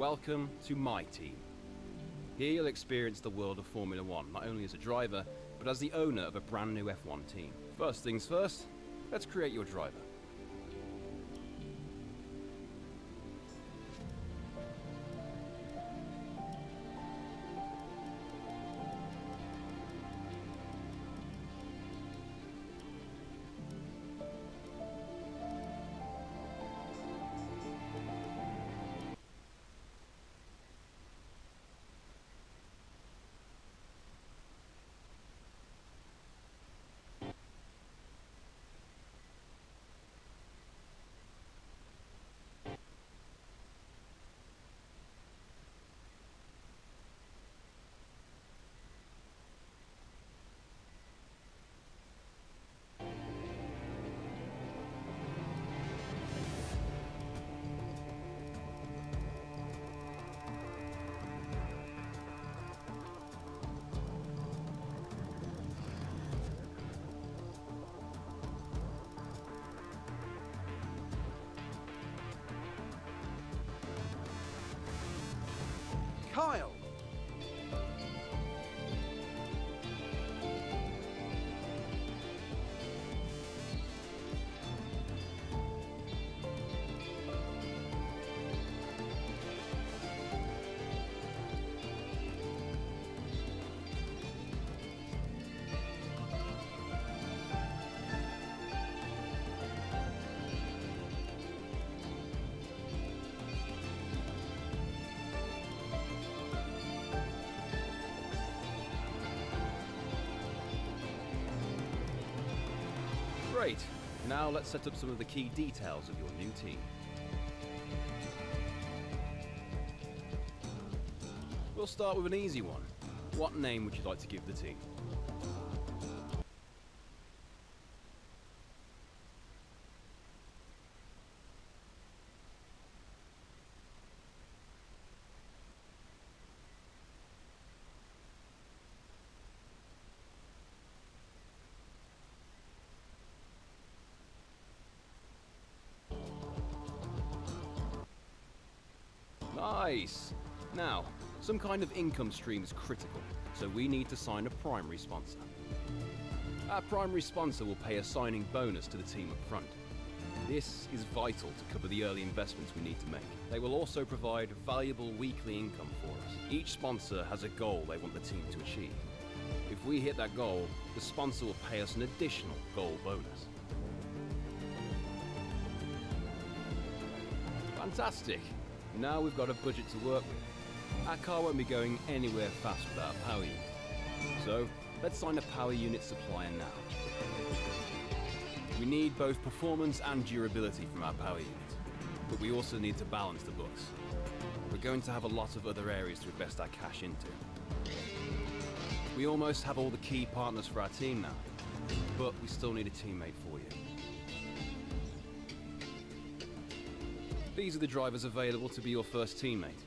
Welcome to my team. Here you'll experience the world of Formula One, not only as a driver, but as the owner of a brand new F1 team. First things first, let's create your driver. Kyle! Great! Now let's set up some of the key details of your new team. We'll start with an easy one. What name would you like to give the team? Nice! Now, some kind of income stream is critical, so we need to sign a primary sponsor. Our primary sponsor will pay a signing bonus to the team up front. This is vital to cover the early investments we need to make. They will also provide valuable weekly income for us. Each sponsor has a goal they want the team to achieve. If we hit that goal, the sponsor will pay us an additional goal bonus. Fantastic! Now we've got a budget to work with. Our car won't be going anywhere fast without a power unit. So, let's sign a power unit supplier now. We need both performance and durability from our power unit, but we also need to balance the books. We're going to have a lot of other areas to invest our cash into. We almost have all the key partners for our team now, but we still need a teammate for you. These are the drivers available to be your first teammate.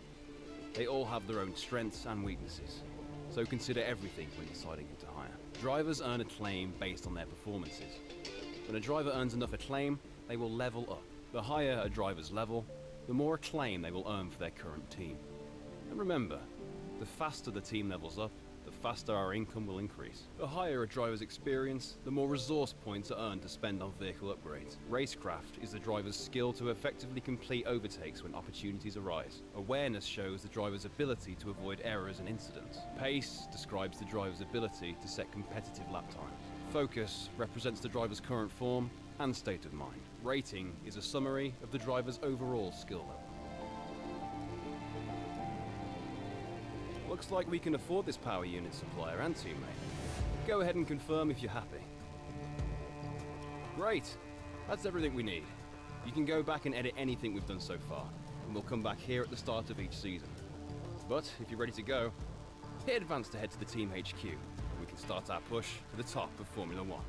They all have their own strengths and weaknesses, so consider everything when deciding who to hire. Drivers earn acclaim based on their performances. When a driver earns enough acclaim, they will level up. The higher a driver's level, the more acclaim they will earn for their current team. And remember, the faster the team levels up, the faster our income will increase. The higher a driver's experience, the more resource points are earned to spend on vehicle upgrades. Racecraft is the driver's skill to effectively complete overtakes when opportunities arise. Awareness shows the driver's ability to avoid errors and incidents. Pace describes the driver's ability to set competitive lap times. Focus represents the driver's current form and state of mind. Rating is a summary of the driver's overall skill level. Looks like we can afford this power unit supplier and teammate. Go ahead and confirm if you're happy. Great! That's everything we need. You can go back and edit anything we've done so far, and we'll come back here at the start of each season. But if you're ready to go, hit advance to head to the Team HQ, and we can start our push to the top of Formula One.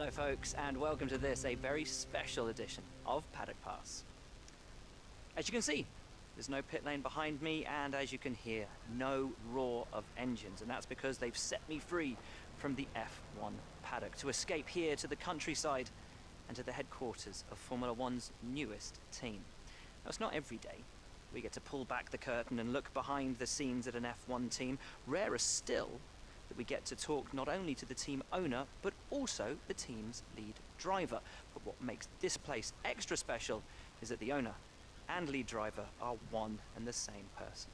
Hello folks, and welcome to this, a very special edition of Paddock Pass. As you can see, there's no pit lane behind me, and as you can hear, no roar of engines, and that's because they've set me free from the F1 paddock to escape here to the countryside and to the headquarters of Formula One's newest team. Now, it's not every day we get to pull back the curtain and look behind the scenes at an F1 team. Rarer still that we get to talk not only to the team owner, but also the team's lead driver. But what makes this place extra special is that the owner and lead driver are one and the same person.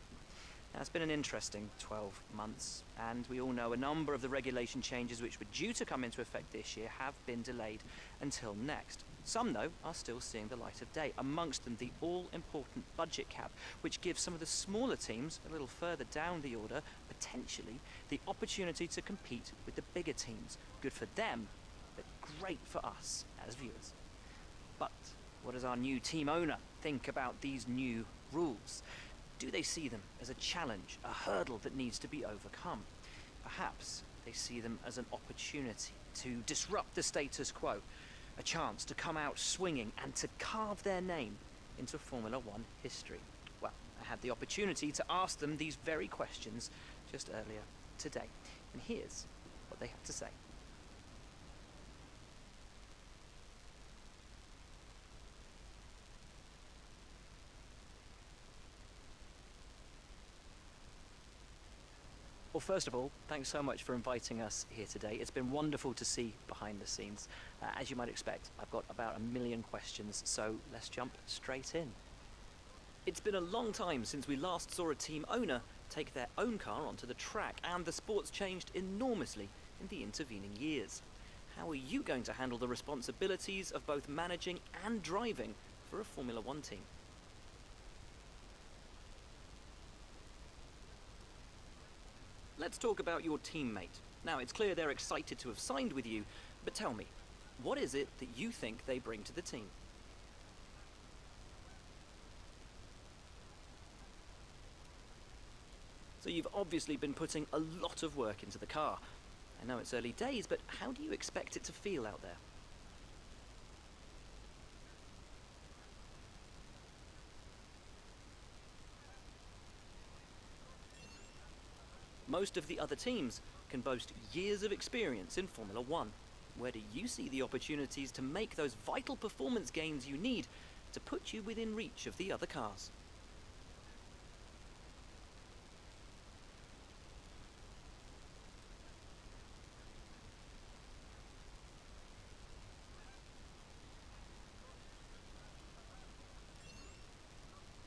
Now, it's been an interesting 12 months, and we all know a number of the regulation changes which were due to come into effect this year have been delayed until next. Some, though, are still seeing the light of day, amongst them the all-important budget cap, which gives some of the smaller teams a little further down the order, potentially, the opportunity to compete with the bigger teams. Good for them, but great for us as viewers. But what does our new team owner think about these new rules? Do they see them as a challenge, a hurdle that needs to be overcome? Perhaps they see them as an opportunity to disrupt the status quo, a chance to come out swinging and to carve their name into Formula One history. Well, I had the opportunity to ask them these very questions just earlier today, and here's what they had to say. Well, first of all, thanks so much for inviting us here today. It's been wonderful to see behind the scenes. As you might expect, I've got about 1 million questions, so let's jump straight in. It's been a long time since we last saw a team owner take their own car onto the track, and the sport's changed enormously in the intervening years. How are you going to handle the responsibilities of both managing and driving for a Formula One team? Let's talk about your teammate. Now, it's clear they're excited to have signed with you, but tell me, what is it that you think they bring to the team? So you've obviously been putting a lot of work into the car. I know it's early days, but how do you expect it to feel out there? Most of the other teams can boast years of experience in Formula One. Where do you see the opportunities to make those vital performance gains you need to put you within reach of the other cars?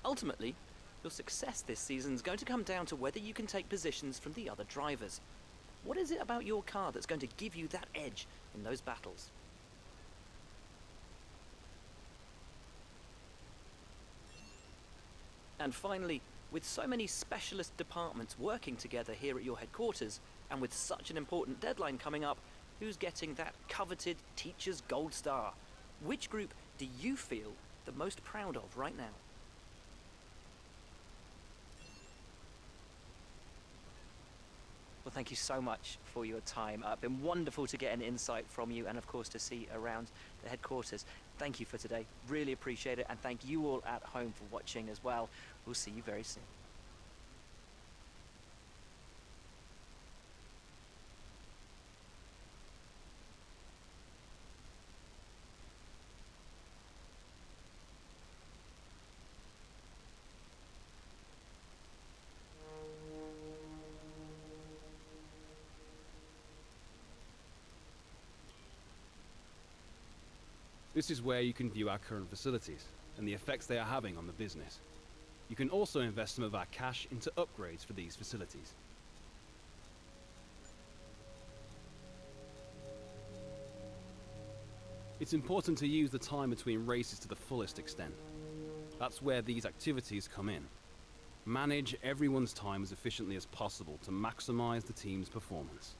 Ultimately, your success this season is going to come down to whether you can take positions from the other drivers. What is it about your car that's going to give you that edge in those battles? And finally, with so many specialist departments working together here at your headquarters, and with such an important deadline coming up, who's getting that coveted Teacher's Gold Star? Which group do you feel the most proud of right now? Well, thank you so much for your time. It's been wonderful to get an insight from you, and of course to see around the headquarters. Thank you for today. Really appreciate it, and thank you all at home for watching as well. We'll see you very soon. This is where you can view our current facilities and the effects they are having on the business. You can also invest some of our cash into upgrades for these facilities. It's important to use the time between races to the fullest extent. That's where these activities come in. Manage everyone's time as efficiently as possible to maximize the team's performance.